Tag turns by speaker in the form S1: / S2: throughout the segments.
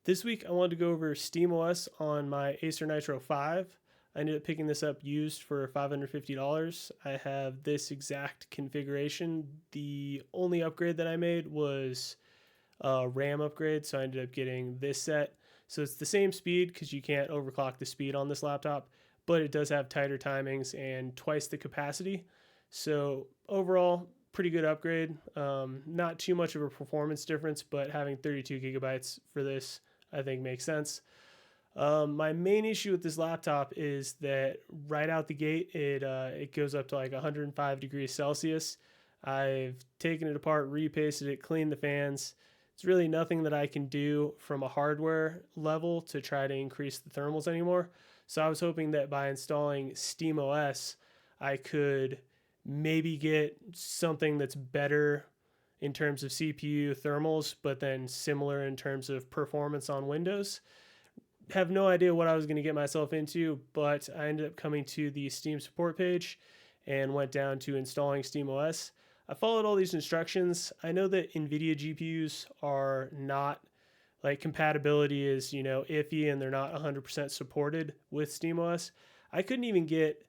S1: This week I wanted to go over SteamOS on my Acer Nitro 5. I ended up picking this up used for $550. I have this exact configuration. The only upgrade that I made was a RAM upgrade, so I ended up getting this set. So it's the same speed because you can't overclock the speed on this laptop, but it does have tighter timings and twice the capacity. So overall, pretty good upgrade. Not too much of a performance difference, but having 32 gigabytes for this I think makes sense. My main issue with this laptop is that right out the gate, it goes up to like 105 degrees Celsius. I've taken it apart, repasted it, cleaned the fans. It's really nothing that I can do from a hardware level to try to increase the thermals anymore. So I was hoping that by installing SteamOS, I could maybe get something that's better in terms of CPU thermals, but then similar in terms of performance on Windows. Have no idea what I was going to get myself into, but I ended up coming to the Steam support page and went down to installing SteamOS. I followed all these instructions. I know that NVIDIA GPUs are not, like, compatibility is, iffy, and they're not 100% supported with SteamOS. I couldn't even get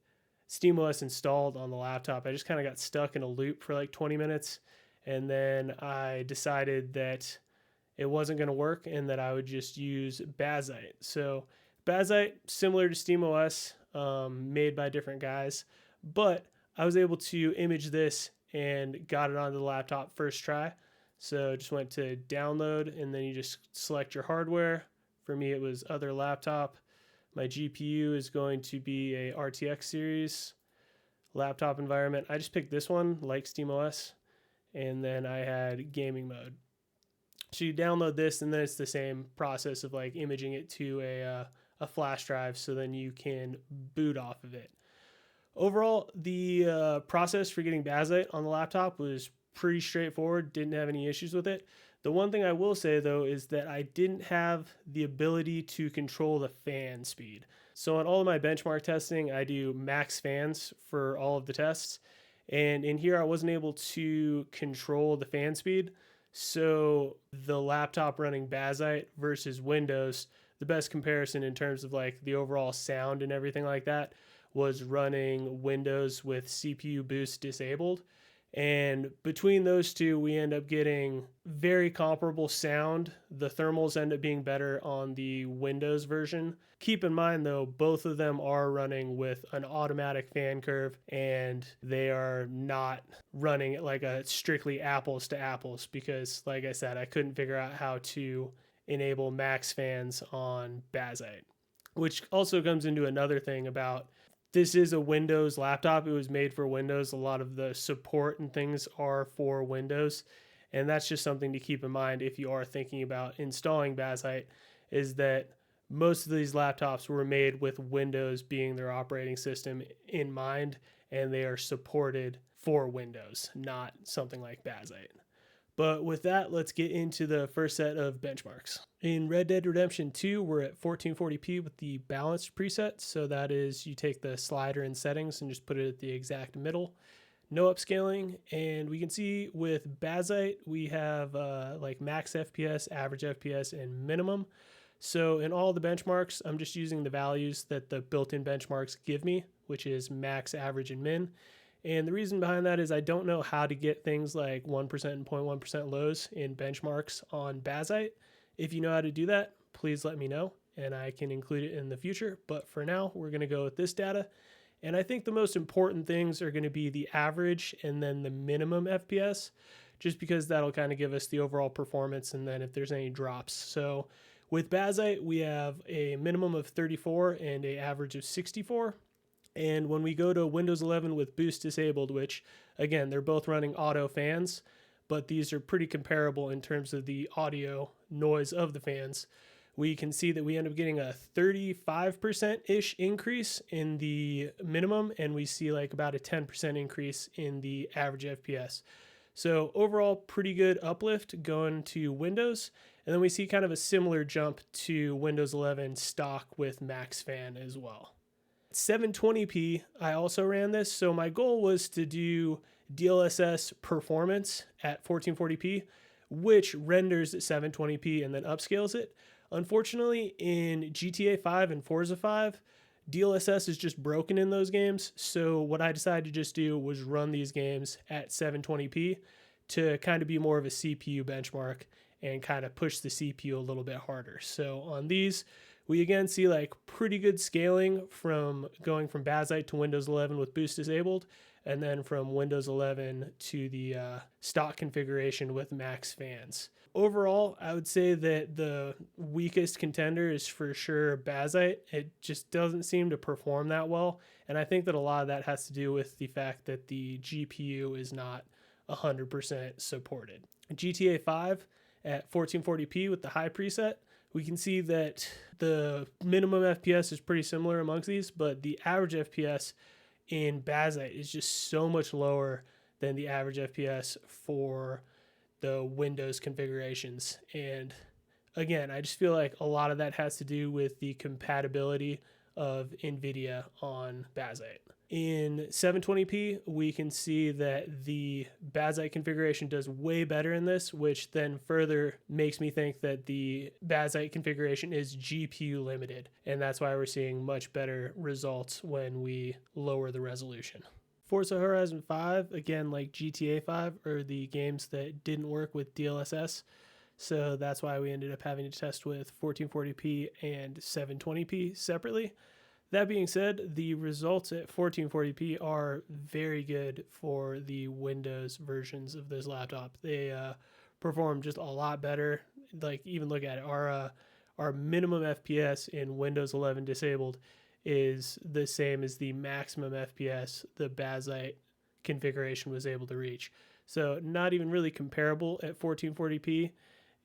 S1: SteamOS installed on the laptop. I just kind of got stuck in a loop for like 20 minutes. And then I decided that it wasn't going to work and that I would just use Bazzite. So Bazzite, similar to SteamOS, made by different guys, but I was able to image this and got it onto the laptop first try. So just went to download, and then you just select your hardware. For me, it was other laptop. My GPU is going to be a RTX series laptop environment. I just picked this one, like SteamOS. And then I had gaming mode. So you download this, and then it's the same process of like imaging it to a flash drive, so then you can boot off of it. Overall, the process for getting Bazzite on the laptop was pretty straightforward. Didn't have any issues with it. The one thing I will say though is that I didn't have the ability to control the fan speed. So on all of my benchmark testing, I do max fans for all of the tests. And in here, I wasn't able to control the fan speed. So the laptop running Bazzite versus Windows, the best comparison in terms of like the overall sound and everything like that was running Windows with CPU boost disabled. And between those two, we end up getting very comparable sound. The thermals end up being better on the Windows version. Keep in mind, though, both of them are running with an automatic fan curve, and they are not running like a strictly apples to apples because, like I said, I couldn't figure out how to enable max fans on Bazzite, which also comes into another thing about this is a Windows laptop. It was made for Windows. A lot of the support and things are for Windows. And that's just something to keep in mind if you are thinking about installing Bazzite, is that most of these laptops were made with Windows being their operating system in mind, and they are supported for Windows, not something like Bazzite. But with that, let's get into the first set of benchmarks. In Red Dead Redemption 2, we're at 1440p with the balanced preset. So that is, you take the slider in settings and just put it at the exact middle. No upscaling. And we can see with Bazzite, we have like max FPS, average FPS, and minimum. So in all the benchmarks, I'm just using the values that the built-in benchmarks give me, which is max, average, and min. And the reason behind that is I don't know how to get things like 1% and 0.1% lows in benchmarks on Bazzite. If you know how to do that, please let me know and I can include it in the future. But for now, we're going to go with this data. And I think the most important things are going to be the average and then the minimum FPS, just because that'll kind of give us the overall performance and then if there's any drops. So with Bazzite, we have a minimum of 34 and an average of 64. And when we go to Windows 11 with boost disabled, which again, they're both running auto fans, but these are pretty comparable in terms of the audio noise of the fans, we can see that we end up getting a 35%-ish increase in the minimum, and we see like about a 10% increase in the average FPS. So overall, pretty good uplift going to Windows. And then we see kind of a similar jump to Windows 11 stock with max fan as well. 720p, I also ran this. So my goal was to do DLSS performance at 1440p, which renders at 720p and then upscales it. Unfortunately, in GTA 5 and Forza 5, DLSS is just broken in those games. So what I decided to just do was run these games at 720p to kind of be more of a CPU benchmark and kind of push the CPU a little bit harder. So on these, we again see like pretty good scaling from going from Bazzite to Windows 11 with boost disabled, and then from Windows 11 to the stock configuration with max fans. Overall, I would say that the weakest contender is for sure Bazzite. It just doesn't seem to perform that well, and I think that a lot of that has to do with the fact that the GPU is not 100% supported. GTA 5 at 1440p with the high preset, we can see that the minimum FPS is pretty similar amongst these, but the average FPS in Bazzite is just so much lower than the average FPS for the Windows configurations. And again, I just feel like a lot of that has to do with the compatibility of NVIDIA on Bazzite. In 720p, we can see that the Bazzite configuration does way better in this, which then further makes me think that the Bazzite configuration is GPU limited, and that's why we're seeing much better results when we lower the resolution. Forza Horizon 5, again, like GTA 5, are the games that didn't work with DLSS, so that's why we ended up having to test with 1440p and 720p separately. That being said, the results at 1440p are very good for the Windows versions of this laptop. They perform just a lot better. Like, even look at it, our minimum FPS in Windows 11 disabled is the same as the maximum FPS the Bazzite configuration was able to reach. So not even really comparable at 1440p,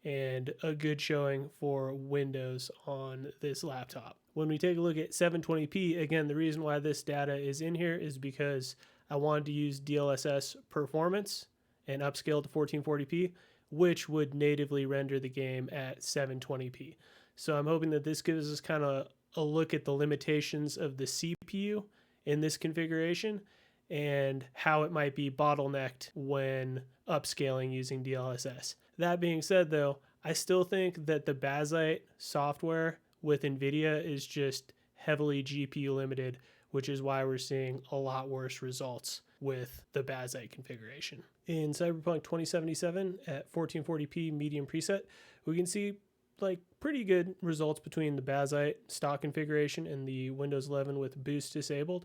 S1: and a good showing for Windows on this laptop. When we take a look at 720p, again, the reason why this data is in here is because I wanted to use DLSS performance and upscale to 1440p, which would natively render the game at 720p. So I'm hoping that this gives us kind of a look at the limitations of the CPU in this configuration and how it might be bottlenecked when upscaling using DLSS. That being said, though, I still think that the Bazzite software with NVIDIA is just heavily GPU limited, which is why we're seeing a lot worse results with the Bazzite configuration. In Cyberpunk 2077 at 1440p medium preset, we can see like pretty good results between the Bazzite stock configuration and the Windows 11 with boost disabled.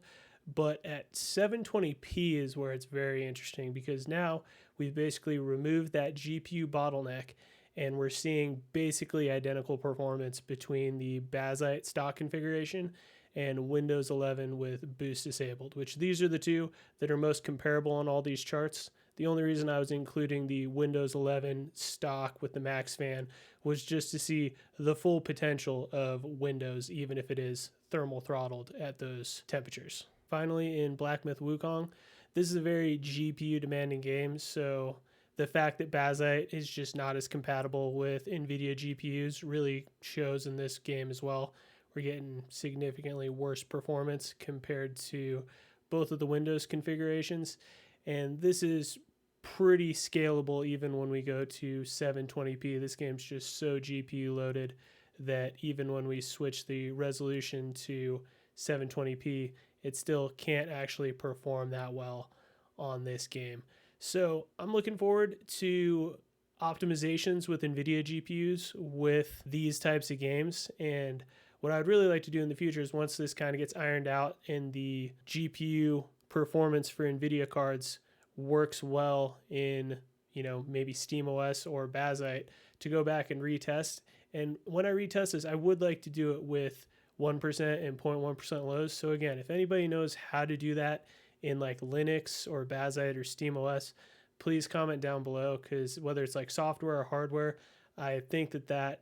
S1: But at 720p is where it's very interesting, because now we've basically removed that GPU bottleneck and we're seeing basically identical performance between the Bazzite stock configuration and Windows 11 with boost disabled, which these are the two that are most comparable on all these charts. The only reason I was including the Windows 11 stock with the max fan was just to see the full potential of Windows, even if it is thermal throttled at those temperatures. Finally, in Black Myth Wukong, this is a very GPU demanding game, so the fact that Bazzite is just not as compatible with NVIDIA GPUs really shows in this game as well. We're getting significantly worse performance compared to both of the Windows configurations, and this is pretty scalable even when we go to 720p. This game's just so GPU loaded that even when we switch the resolution to 720p, it still can't actually perform that well on this game. So I'm looking forward to optimizations with NVIDIA GPUs with these types of games. And what I'd really like to do in the future is, once this kind of gets ironed out and the GPU performance for NVIDIA cards works well in, maybe SteamOS or Bazzite, to go back and retest. And when I retest this, I would like to do it with 1% and 0.1% lows. So again, if anybody knows how to do that in like Linux or Bazzite or SteamOS, please comment down below, because whether it's like software or hardware, I think that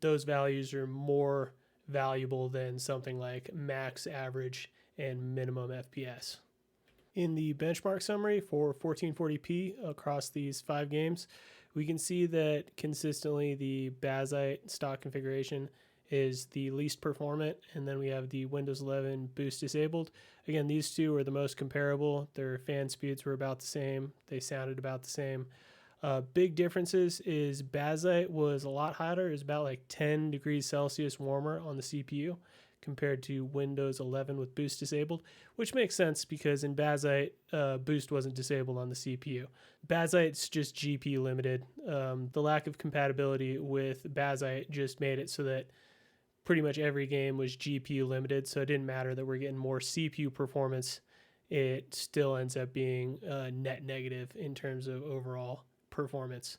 S1: those values are more valuable than something like max, average, and minimum FPS. In the benchmark summary for 1440p across these 5 games, we can see that consistently the Bazzite stock configuration is the least performant, and then we have the Windows 11 boost disabled. Again, these two are the most comparable. Their fan speeds were about the same. They sounded about the same. Big differences is Bazzite was a lot hotter. It was about like 10 degrees Celsius warmer on the CPU compared to Windows 11 with boost disabled, which makes sense because in Bazzite, boost wasn't disabled on the CPU. Bazzite's just GPU limited. The lack of compatibility with Bazzite just made it so that pretty much every game was GPU limited, so it didn't matter that we're getting more CPU performance. It still ends up being net negative in terms of overall performance.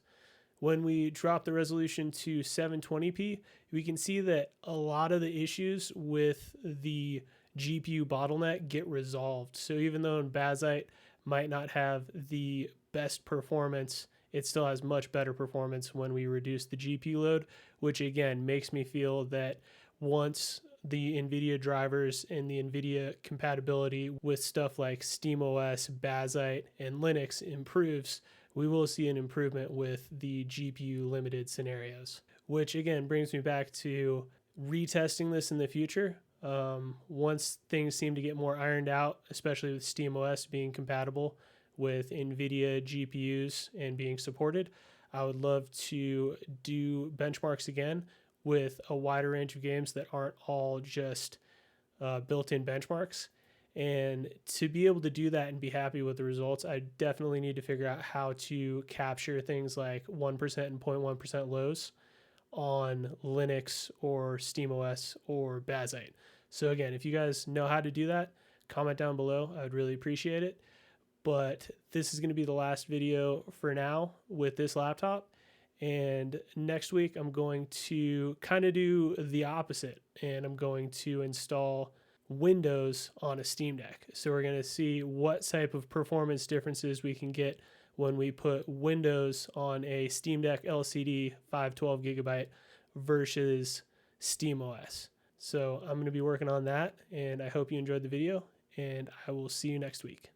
S1: When we drop the resolution to 720p, we can see that a lot of the issues with the GPU bottleneck get resolved. So even though Bazzite might not have the best performance, it still has much better performance when we reduce the GPU load, which again makes me feel that once the NVIDIA drivers and the NVIDIA compatibility with stuff like SteamOS, Bazzite, and Linux improves, we will see an improvement with the GPU limited scenarios, which again brings me back to retesting this in the future. Once things seem to get more ironed out, especially with SteamOS being compatible with NVIDIA GPUs and being supported, I would love to do benchmarks again with a wider range of games that aren't all just built-in benchmarks. And to be able to do that and be happy with the results, I definitely need to figure out how to capture things like 1% and 0.1% lows on Linux or SteamOS or Bazzite. So again, if you guys know how to do that, comment down below. I would really appreciate it. But this is going to be the last video for now with this laptop. And next week, I'm going to kind of do the opposite. And I'm going to install Windows on a Steam Deck. So we're going to see what type of performance differences we can get when we put Windows on a Steam Deck LCD 512 gigabyte versus SteamOS. So I'm going to be working on that, and I hope you enjoyed the video, and I will see you next week.